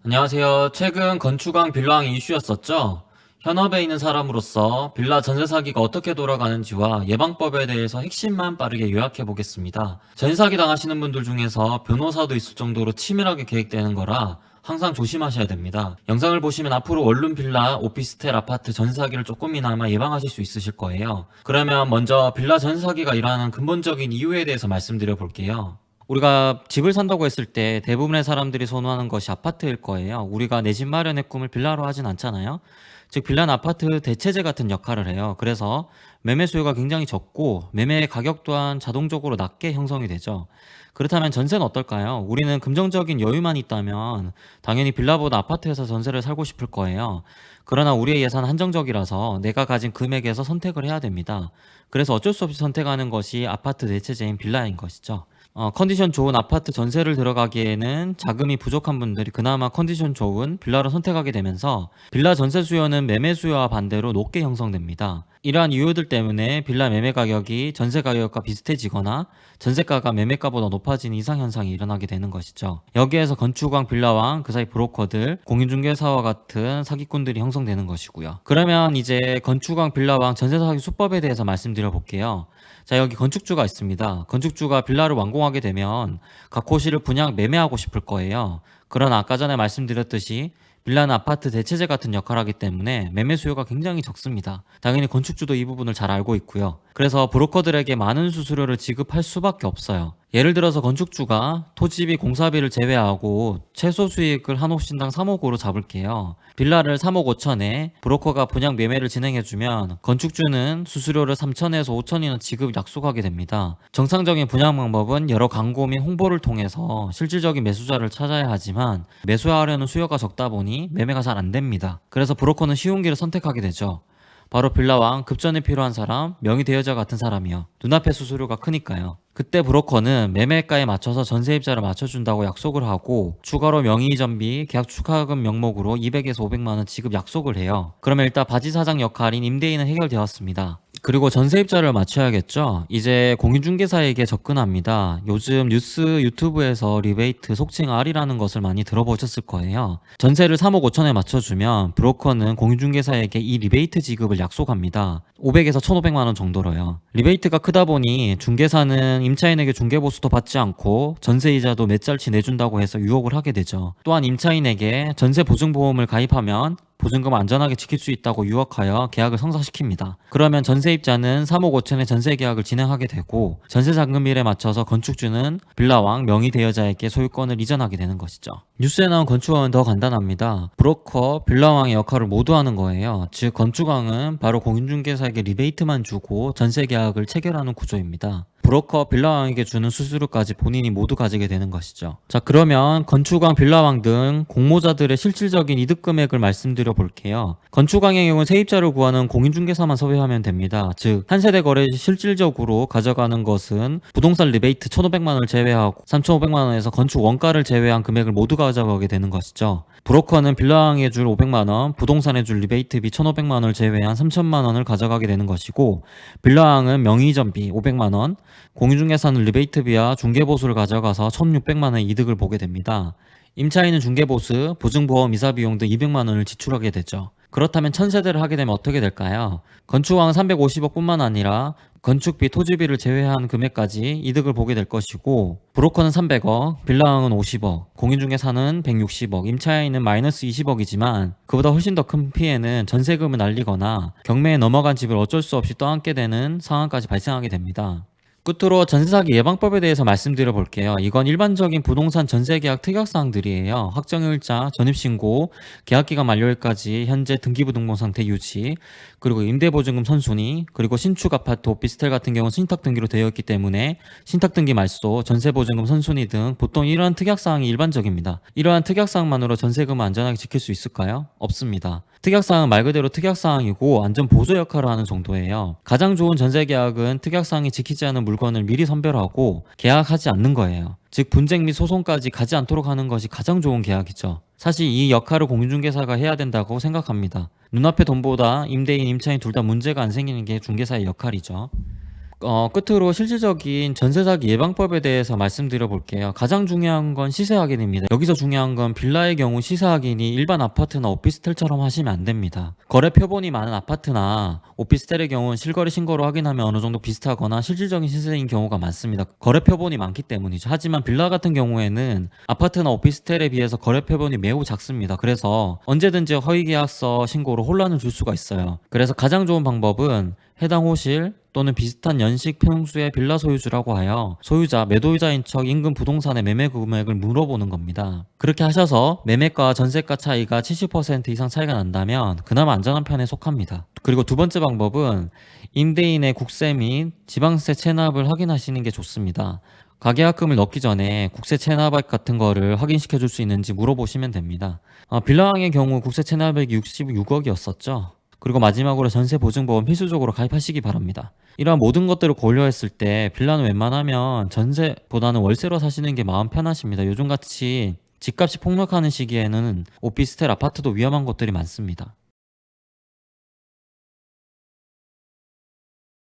안녕하세요. 최근 건축왕 빌라왕이 이슈였었죠? 현업에 있는 사람으로서 빌라 전세 사기가 어떻게 돌아가는지와 예방법에 대해서 핵심만 빠르게 요약해 보겠습니다. 전세 사기 당하시는 분들 중에서 변호사도 있을 정도로 치밀하게 계획되는 거라 항상 조심하셔야 됩니다. 영상을 보시면 앞으로 원룸 빌라, 오피스텔, 아파트 전세 사기를 조금이나마 예방하실 수 있으실 거예요. 그러면 먼저 빌라 전세 사기가 일어나는 근본적인 이유에 대해서 말씀드려 볼게요. 우리가 집을 산다고 했을 때 대부분의 사람들이 선호하는 것이 아파트일 거예요. 우리가 내 집 마련의 꿈을 빌라로 하진 않잖아요. 즉 빌라는 아파트 대체제 같은 역할을 해요. 그래서 매매 수요가 굉장히 적고 매매 가격 또한 자동적으로 낮게 형성이 되죠. 그렇다면 전세는 어떨까요? 우리는 금전적인 여유만 있다면 당연히 빌라보다 아파트에서 전세를 살고 싶을 거예요. 그러나 우리의 예산은 한정적이라서 내가 가진 금액에서 선택을 해야 됩니다. 그래서 어쩔 수 없이 선택하는 것이 아파트 대체제인 빌라인 것이죠. 컨디션 좋은 아파트 전세를 들어가기에는 자금이 부족한 분들이 그나마 컨디션 좋은 빌라를 선택하게 되면서 빌라 전세 수요는 매매 수요와 반대로 높게 형성됩니다. 이러한 이유들 때문에 빌라 매매 가격이 전세 가격과 비슷해지거나 전세가가 매매가보다 높아지는 이상현상이 일어나게 되는 것이죠. 여기에서 건축왕, 빌라왕, 그 사이 브로커들, 공인중개사와 같은 사기꾼들이 형성되는 것이고요. 그러면 이제 건축왕, 빌라왕 전세 사기 수법에 대해서 말씀드려 볼게요. 자, 여기 건축주가 있습니다. 건축주가 빌라를 완공하게 되면 각 호실을 분양 매매하고 싶을 거예요. 그러나 아까 전에 말씀드렸듯이 빌라는 아파트 대체제 같은 역할을 하기 때문에 매매 수요가 굉장히 적습니다. 당연히 건축주도 이 부분을 잘 알고 있고요. 그래서 브로커들에게 많은 수수료를 지급할 수밖에 없어요. 예를 들어서 건축주가 토지비, 공사비를 제외하고 최소 수익을 한 옵션당 3억 5로 잡을게요. 빌라를 3억 5천에 브로커가 분양 매매를 진행해주면 건축주는 수수료를 3천에서 5천이나 지급 약속하게 됩니다. 정상적인 분양 방법은 여러 광고 및 홍보를 통해서 실질적인 매수자를 찾아야 하지만 매수하려는 수요가 적다 보니 매매가 잘 안 됩니다. 그래서 브로커는 쉬운 길을 선택하게 되죠. 바로 빌라왕, 급전에 필요한 사람, 명의 대여자 같은 사람이요. 눈앞에 수수료가 크니까요. 그때 브로커는 매매가에 맞춰서 전세입자를 맞춰준다고 약속을 하고 추가로 명의이전비, 계약 축하금 명목으로 200에서 500만원 지급 약속을 해요. 그러면 일단 바지사장 역할인 임대인은 해결되었습니다. 그리고 전세입자를 맞춰야겠죠. 이제 공인중개사에게 접근합니다. 요즘 뉴스 유튜브에서 리베이트, 속칭 R이라는 것을 많이 들어보셨을 거예요. 전세를 3억 5천에 맞춰주면 브로커는 공인중개사에게 이 리베이트 지급을 약속합니다. 500에서 1,500만 원 정도로요. 리베이트가 크다 보니 중개사는 임차인에게 중개보수도 받지 않고 전세이자도 몇 달치 내준다고 해서 유혹을 하게 되죠. 또한 임차인에게 전세 보증보험을 가입하면 보증금 안전하게 지킬 수 있다고 유혹하여 계약을 성사시킵니다. 그러면 전세입자는 3억 5천의 전세 계약을 진행하게 되고 전세 잔금일에 맞춰서 건축주는 빌라왕, 명의 대여자에게 소유권을 이전하게 되는 것이죠. 뉴스에 나온 건축왕은 더 간단합니다. 브로커, 빌라왕의 역할을 모두 하는 거예요. 즉 건축왕은 바로 공인중개사에게 리베이트만 주고 전세 계약을 체결하는 구조입니다. 브로커, 빌라왕에게 주는 수수료까지 본인이 모두 가지게 되는 것이죠. 자, 그러면 건축왕, 빌라왕 등 공모자들의 실질적인 이득 금액을 말씀드려 볼게요. 건축왕의 경우 세입자를 구하는 공인중개사만 섭외하면 됩니다. 즉, 한 세대 거래 시 실질적으로 가져가는 것은 부동산 리베이트 1,500만 원을 제외하고 3,500만 원에서 건축 원가를 제외한 금액을 모두 가져가게 되는 것이죠. 브로커는 빌라왕에 줄 500만 원, 부동산에 줄 리베이트비 1,500만 원을 제외한 3,000만 원을 가져가게 되는 것이고, 빌라왕은 명의이전비 500만 원, 공인중개사는 리베이트비와 중개보수를 가져가서 1,600만 원의 이득을 보게 됩니다. 임차인은 중개보수, 보증보험, 이사비용 등 200만 원을 지출하게 되죠. 그렇다면 1000세대를 하게 되면 어떻게 될까요? 건축왕은 350억 뿐만 아니라 건축비, 토지비를 제외한 금액까지 이득을 보게 될 것이고, 브로커는 300억, 빌라왕은 50억, 공인중개사는 160억, 임차인은 마이너스 20억이지만 그보다 훨씬 더 큰 피해는 전세금을 날리거나 경매에 넘어간 집을 어쩔 수 없이 떠안게 되는 상황까지 발생하게 됩니다. 끝으로 전세사기 예방법에 대해서 말씀드려 볼게요. 이건 일반적인 부동산 전세계약 특약사항들이에요. 확정일자, 전입신고, 계약기간 만료일까지 현재 등기부등본 상태 유지, 그리고 임대보증금 선순위, 그리고 신축 아파트, 오피스텔 같은 경우는 신탁등기로 되어 있기 때문에 신탁등기 말소, 전세보증금 선순위 등 보통 이러한 특약사항이 일반적입니다. 이러한 특약사항만으로 전세금을 안전하게 지킬 수 있을까요? 없습니다. 특약사항은 말 그대로 특약사항이고 안전보조 역할을 하는 정도예요. 가장 좋은 전세계약은 특약사항이 지키지 않은 물건을 미리 선별하고 계약하지 않는 거예요. 즉 분쟁 및 소송까지 가지 않도록 하는 것이 가장 좋은 계약이죠. 사실 이 역할을 공인중개사가 해야 된다고 생각합니다. 눈앞의 돈보다 임대인, 임차인 둘 다 문제가 안 생기는 게 중개사의 역할이죠. 끝으로 실질적인 전세 사기 예방법에 대해서 말씀드려 볼게요. 가장 중요한 건 시세 확인입니다. 여기서 중요한 건 빌라의 경우 시세 확인이 일반 아파트나 오피스텔처럼 하시면 안 됩니다. 거래 표본이 많은 아파트나 오피스텔의 경우는 실거래 신고로 확인하면 어느 정도 비슷하거나 실질적인 시세인 경우가 많습니다. 거래 표본이 많기 때문이죠. 하지만 빌라 같은 경우에는 아파트나 오피스텔에 비해서 거래 표본이 매우 작습니다. 그래서 언제든지 허위 계약서 신고로 혼란을 줄 수가 있어요. 그래서 가장 좋은 방법은 해당 호실 또는 비슷한 연식 평수의 빌라 소유주라고 하여 소유자, 매도자인 척 인근 부동산의 매매 금액을 물어보는 겁니다. 그렇게 하셔서 매매가 전세가 차이가 70% 이상 차이가 난다면 그나마 안전한 편에 속합니다. 그리고 두 번째 방법은 임대인의 국세 및 지방세 체납을 확인하시는 게 좋습니다. 가계약금을 넣기 전에 국세 체납액 같은 거를 확인시켜 줄 수 있는지 물어보시면 됩니다. 빌라왕의 경우 국세 체납액이 66억이었었죠. 그리고 마지막으로 전세보증보험 필수적으로 가입하시기 바랍니다. 이러한 모든 것들을 고려했을 때 빌라는 웬만하면 전세보다는 월세로 사시는 게 마음 편하십니다. 요즘같이 집값이 폭락하는 시기에는 오피스텔 아파트도 위험한 것들이 많습니다.